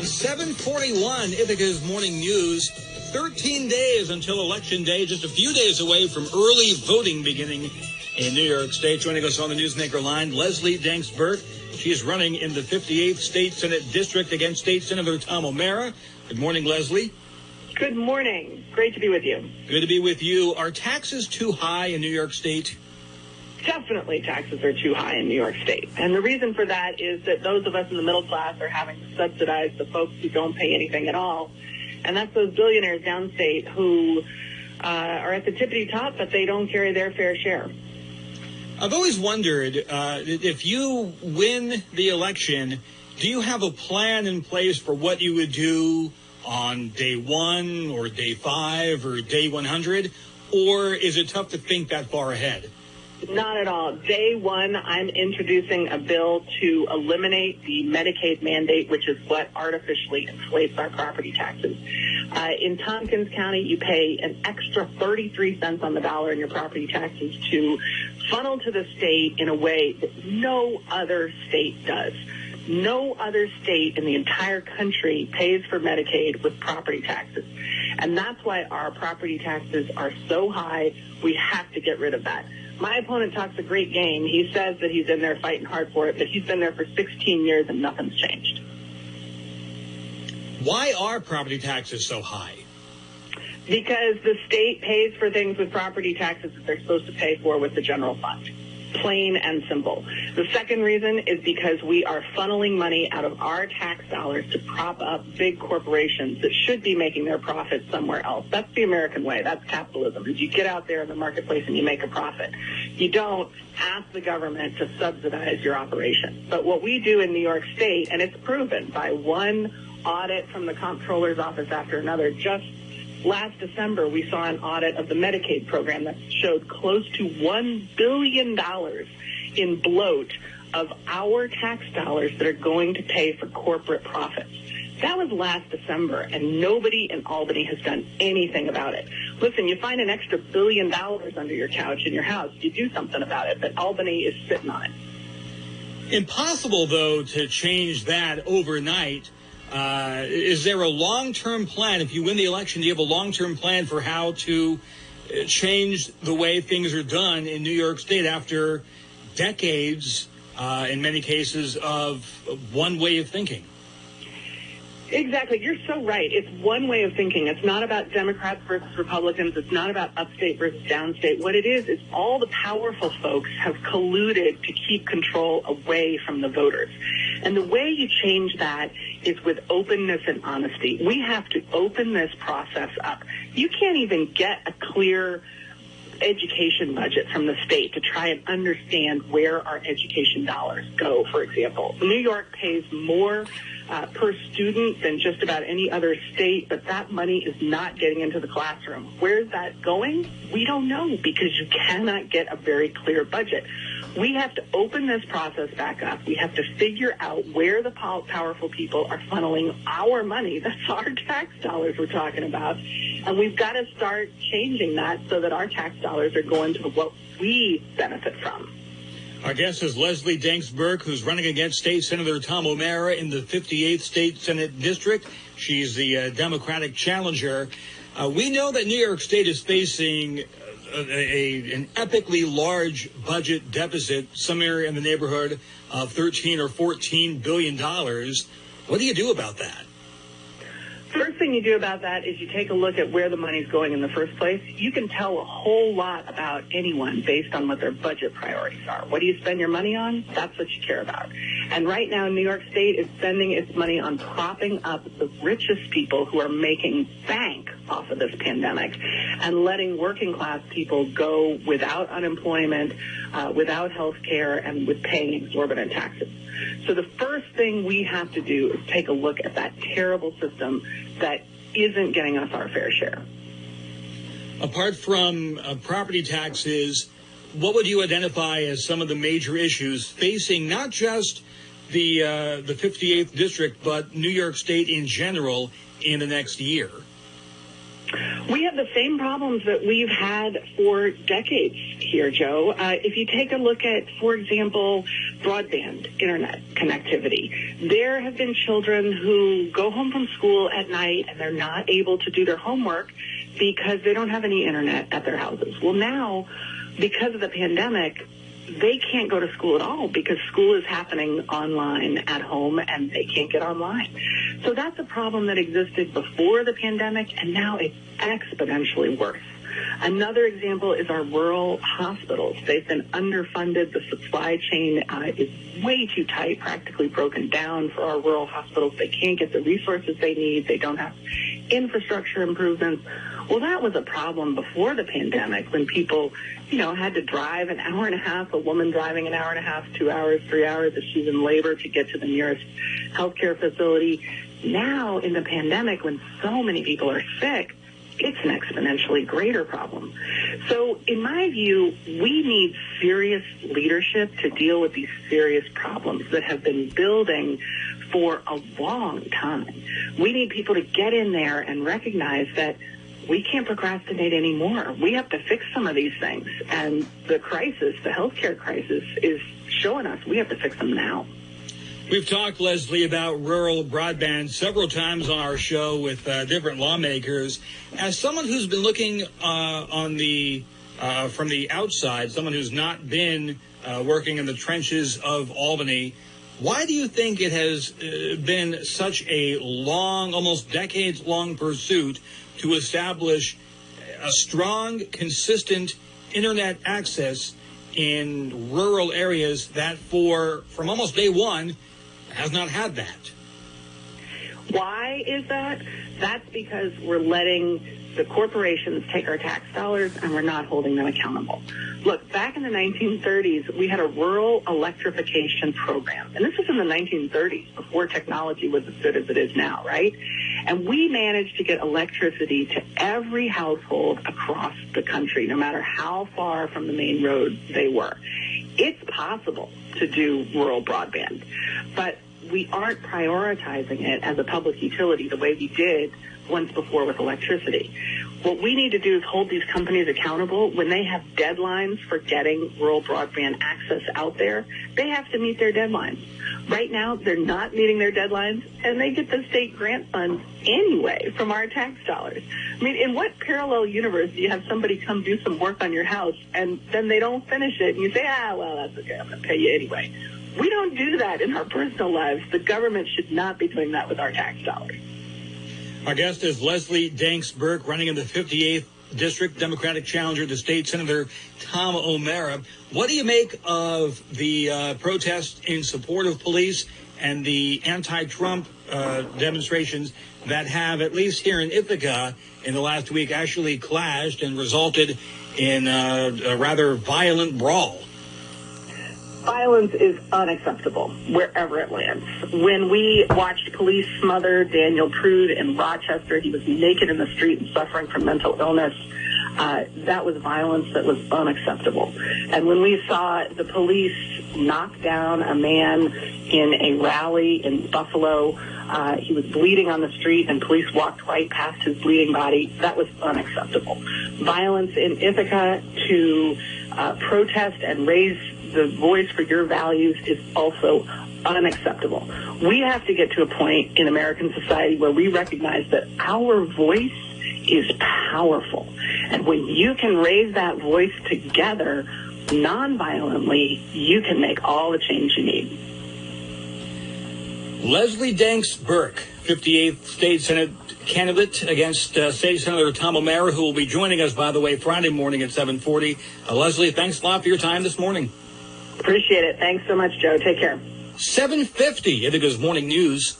7:41, Ithaca's Morning News. 13 days until Election Day, just a few days away from early voting beginning in New York State. Joining us on the Newsmaker line, Leslie Danks Burke. She is running in the 58th State Senate District against State Senator Tom O'Mara. Good morning, Leslie. Good morning. Great to be with you. Good to be with you. Are taxes too high in New York State? Definitely taxes are too high in New York State. And the reason for that is that those of us in the middle class are having to subsidize the folks who don't pay anything at all. And that's those billionaires downstate who are at the tippity top, but they don't carry their fair share. I've always wondered, if you win the election, do you have a plan in place for what you would do on day 1 or day 5 or day 100? Or is it tough to think that far ahead? Not at all. Day one, I'm introducing a bill to eliminate the Medicaid mandate, which is what artificially inflates our property taxes. In Tompkins County, you pay an extra 33 cents on the dollar in your property taxes to funnel to the state in a way that no other state does. No other state in the entire country pays for Medicaid with property taxes. And that's why our property taxes are so high. We have to get rid of that. My opponent talks a great game. He says that he's in there fighting hard for it, but he's been there for 16 years and nothing's changed. Why are property taxes so high? Because the state pays for things with property taxes that they're supposed to pay for with the general fund. Plain and simple. The second reason is because we are funneling money out of our tax dollars to prop up big corporations that should be making their profits somewhere else. That's the American way. That's capitalism. Is you get out there in the marketplace and you make a profit. You don't ask the government to subsidize your operation. But what we do in New York State, and it's proven by one audit from the comptroller's office after another, just last December, we saw an audit of the Medicaid program that showed close to $1 billion in bloat of our tax dollars that are going to pay for corporate profits. That was last December, and nobody in Albany has done anything about it. Listen, you find an extra $1 billion under your couch in your house, you do something about it, but Albany is sitting on it. Impossible, though, to change that overnight. Is there a long-term plan? If you win the election, do you have a long-term plan for how to change the way things are done in New York State after decades, in many cases, of one way of thinking? Exactly. You're so right. It's one way of thinking. It's not about Democrats versus Republicans. It's not about upstate versus downstate. What it is all the powerful folks have colluded to keep control away from the voters. And the way you change that is with openness and honesty. We have to open this process up. You can't even get a clear education budget from the state to try and understand where our education dollars go, for example. New York pays more per student than just about any other state, but that money is not getting into the classroom. Where's that going? We don't know, because you cannot get a very clear budget. We have to open this process back up. We have to figure out where the powerful people are funneling our money. That's our tax dollars we're talking about. And we've got to start changing that so that our tax dollars are going to what we benefit from. Our guest is Leslie Danks Burke, who's running against State Senator Tom O'Mara in the 58th State Senate District. She's the Democratic challenger. We know that New York State is facing an epically large budget deficit, somewhere in the neighborhood of $13 or $14 billion. What do you do about that? First thing you do about that is you take a look at where the money's going in the first place. You can tell a whole lot about anyone based on what their budget priorities are. What do you spend your money on? That's what you care about. And right now, New York State is spending its money on propping up the richest people who are making bank off of this pandemic and letting working class people go without unemployment, without health care, and with paying exorbitant taxes. So the first thing we have to do is take a look at that terrible system that isn't getting us our fair share. Apart from property taxes, what would you identify as some of the major issues facing not just the 58th district, but New York State in general in the next year? We have the same problems that we've had for decades here, Joe. If you take a look at, for example, broadband internet connectivity, there have been children who go home from school at night and they're not able to do their homework because they don't have any internet at their houses. Well, now, because of the pandemic, they can't go to school at all because school is happening online at home and they can't get online. So that's a problem that existed before the pandemic, and now it's exponentially worse. Another example is our rural hospitals. They've been underfunded. The supply chain is way too tight, practically broken down for our rural hospitals. They can't get the resources they need. They don't have infrastructure improvements. Well, that was a problem before the pandemic when people, had to drive an hour and a half, a woman driving an hour and a half, 2 hours, 3 hours if she's in labor to get to the nearest healthcare facility. Now, in the pandemic, when so many people are sick, it's an exponentially greater problem. So, in my view, we need serious leadership to deal with these serious problems that have been building for a long time. We need people to get in there and recognize that we can't procrastinate anymore. We have to fix some of these things. And the crisis, the healthcare crisis, is showing us we have to fix them now. We've talked, Leslie, about rural broadband several times on our show with different lawmakers. As someone who's been looking from the outside, someone who's not been working in the trenches of Albany, why do you think it has been such a long, almost decades-long pursuit to establish a strong, consistent internet access in rural areas that from almost day one has not had that? Why is that? That's because we're letting the corporations take our tax dollars and we're not holding them accountable. Look, back in the 1930s, we had a rural electrification program. And this was in the 1930s, before technology was as good as it is now, right? And we managed to get electricity to every household across the country, no matter how far from the main road they were. It's possible to do rural broadband, but we aren't prioritizing it as a public utility the way we did once before with electricity. What we need to do is hold these companies accountable. When they have deadlines for getting rural broadband access out there, they have to meet their deadlines. Right now, they're not meeting their deadlines, and they get the state grant funds anyway from our tax dollars. I mean, in what parallel universe do you have somebody come do some work on your house, and then they don't finish it, and you say, well, that's okay, I'm going to pay you anyway. We don't do that in our personal lives. The government should not be doing that with our tax dollars. Our guest is Leslie Danks Burke, running in the 58th District, Democratic challenger to State Senator Tom O'Mara. What do you make of the protests in support of police and the anti-Trump demonstrations that have, at least here in Ithaca, in the last week, actually clashed and resulted in a rather violent brawl? Violence is unacceptable wherever it lands. When we watched police smother Daniel Prude in Rochester, he was naked in the street and suffering from mental illness. That was violence that was unacceptable. And when we saw the police knock down a man in a rally in Buffalo, he was bleeding on the street and police walked right past his bleeding body, that was unacceptable. Violence in Ithaca to protest and raise the voice for your values is also unacceptable. We have to get to a point in American society where we recognize that our voice is powerful. And when you can raise that voice together, nonviolently, you can make all the change you need. Leslie Danks Burke, 58th State Senate candidate against State Senator Tom O'Mara, who will be joining us, by the way, Friday morning at 7:40. Leslie, thanks a lot for your time this morning. Appreciate it. Thanks so much, Joe. Take care. 7:50, Ithaca's Morning News.